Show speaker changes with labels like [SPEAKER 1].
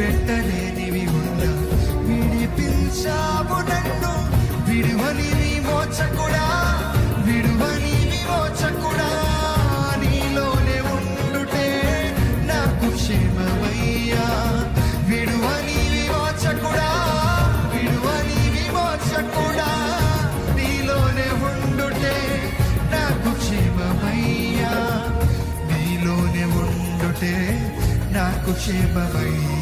[SPEAKER 1] విడిపెట్టలేనివి ఉన్నా విడిపించావు నన్ను. విడువని విమోచకుడా, విడువని విమోచకుడా, నీలోనే ఉండుటే నాకు క్షేమమయ్యా. విడువని విమోచకుడా, విడువని విమోచకుడా, నీలోనే ఉండుటే నాకు క్షేమమయ్యా. నీలోనే ఉండుటే నాకు క్షేమమయ్యా.